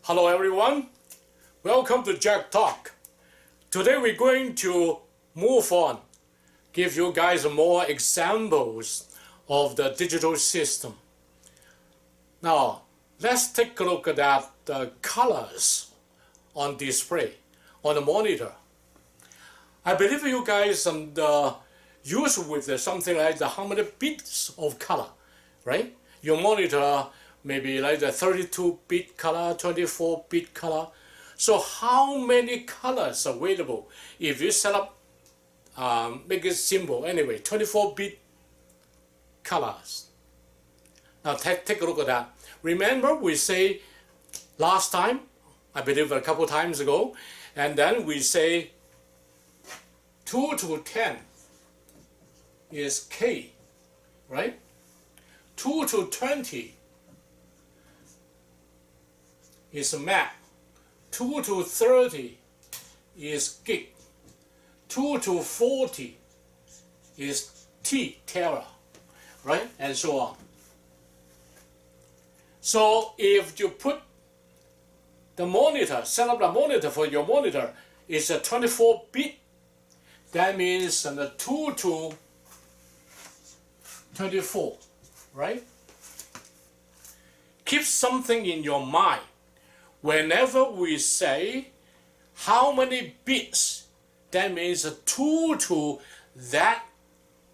Hello everyone, welcome to Jack Talk. Today we're going to move on, give you guys more examples of the digital system. Now let's take a look at the colors on display on the monitor. I believe you guys used with something like how many bits of color, right? Your monitor maybe like the 32-bit color, 24-bit color. So how many colors available if you set up, make it simple anyway, 24-bit colors. Now take a look at that. Remember we say last time, I believe a couple times ago, and then we say 2 to 10 is K, right? 2 to 20 is Mac. 2 to 30 is gig. 2 to 40 is Tera, right? And so on. So if you put the monitor, set up the monitor for your monitor is a 24-bit, that means the 2 to 24, right? Keep something in your mind. Whenever we say how many bits, that means 2 to that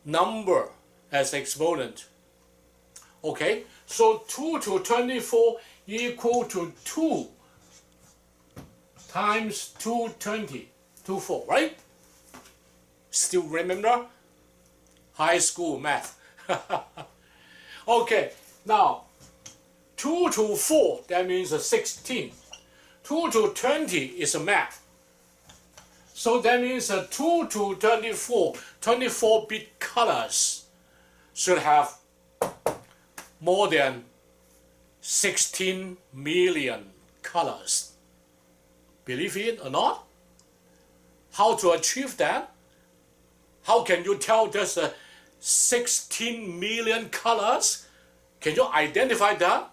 number as exponent. Okay, so 2 to 24 equal to 2 times 220, 24, right? Still remember? High school math. Okay, now 2 to 4, that means 16. 2 to 20 is a math. So that means 2 to 24, 24-bit colors should have more than 16 million colors. Believe it or not? How to achieve that? How can you tell there's 16 million colors? Can you identify that?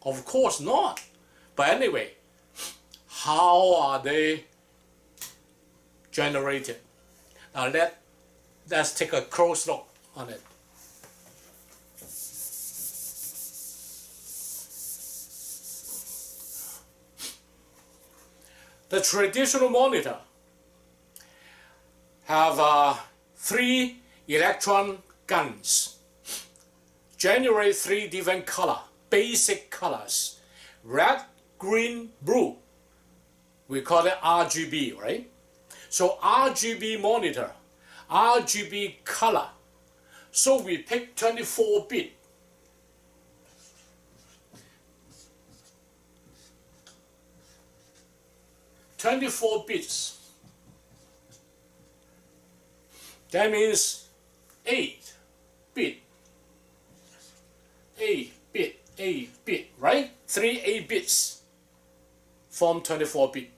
Of course not. But anyway, how are they generated? Now let's take a close look on it. The traditional monitor have 3 electron guns, generate 3 different color, basic colors, red, green, blue. We call it RGB, right? So RGB monitor, RGB color. So we pick 24-bit. bits. That means 8-bit. 8-bit, right? 3 8-bits form 24-bit.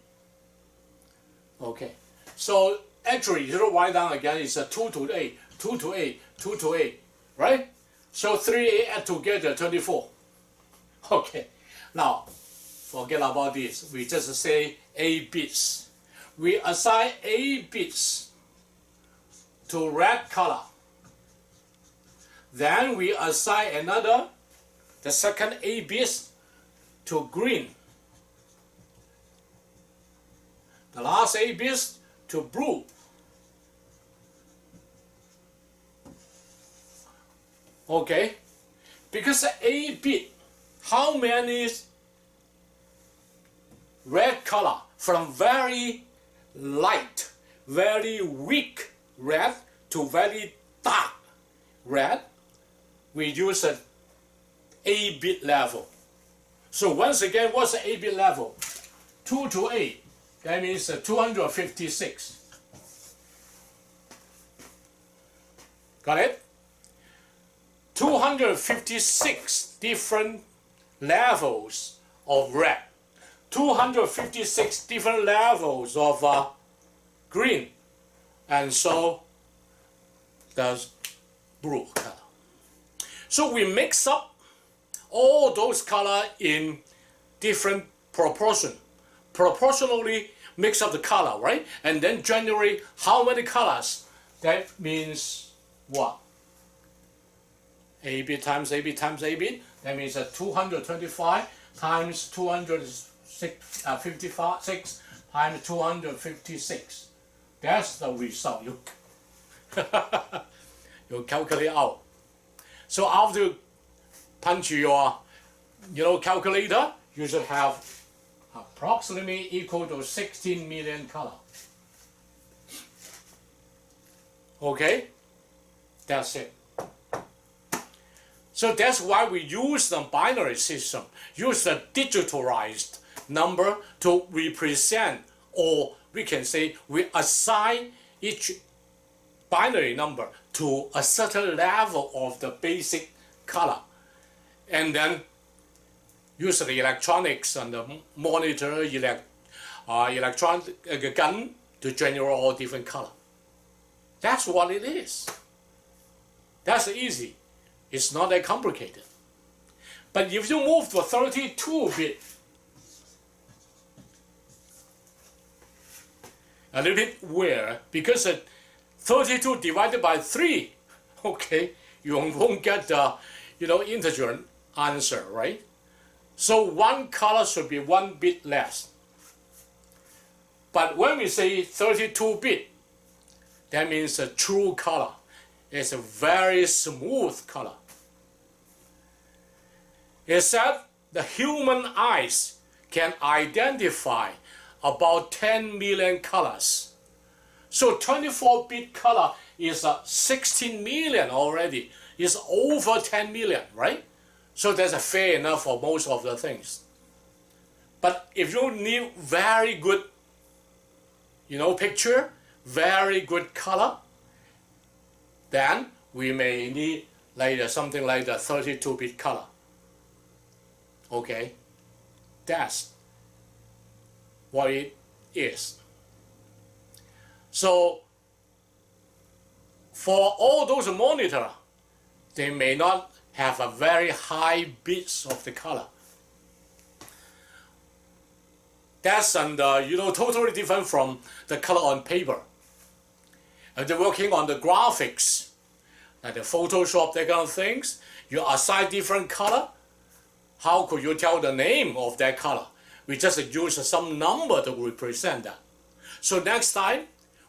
Okay, so actually you write down again is a 2 to 8, 2 to 8, 2 to 8, right? So 3 8 add together 24. Okay, now forget about this. We just say 8 bits. We assign 8 bits to red color. Then we assign the second 8 bits to green. The last 8 bits to blue. Okay, because the 8-bit, how many red color from very light, very weak red to very dark red, we use an 8-bit level. So once again, what's the 8-bit level? 2 to 8, that means 256. Got it? 256 different levels of red. 256 different levels of green, and so does blue color. So we mix up all those color in different proportionally mix up the color, right? And then generate how many colors. That means what? A bit times A bit times A bit. That means 225 times 256 times 256. That's the result you you calculate out. So after you punch your calculator, you should have approximately equal to 16 million color. Okay, that's it. So that's why we use the binary system, use the digitalized number to represent, or we can say we assign each binary number to a certain level of the basic color, and then use the electronics and the monitor, electronic gun to generate all different color. That's what it is. That's easy. It's not that complicated. But if you move to 32-bit, a little bit weird, because 32 divided by 3, okay, you won't get the integer answer, right? So one color should be 1 bit less. But when we say 32-bit, that means a true color. It's a very smooth color. It said the human eyes can identify about 10 million colors. So 24-bit color is 16 million already. It's over 10 million, right? So that's fair enough for most of the things. But if you need very good, picture, very good color, then we may need something like the 32-bit color. Okay, that's what it is. So for all those monitors, they may not have a very high bits of the color. That's totally different from the color on paper. If they're working on the graphics, like the Photoshop, that kind of things, you assign different color. How could you tell the name of that color? We just use some number to represent that. So next time,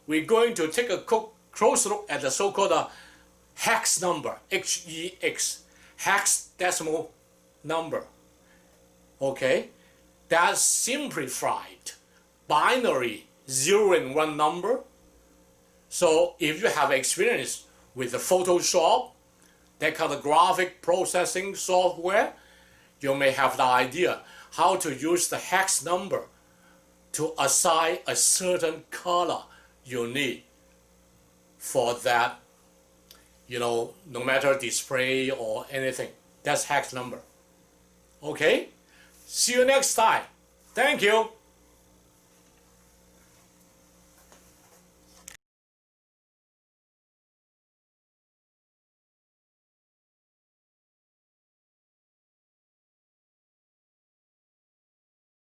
we're going to take a close look at the so-called hex number, H-E-X, hexadecimal number. Okay, that's simplified binary 0 and 1 number. So if you have experience with the Photoshop, that kind of graphic processing software, you may have the idea how to use the hex number to assign a certain color you need for that, no matter display or anything. That's hex number. Okay? See you next time. Thank you.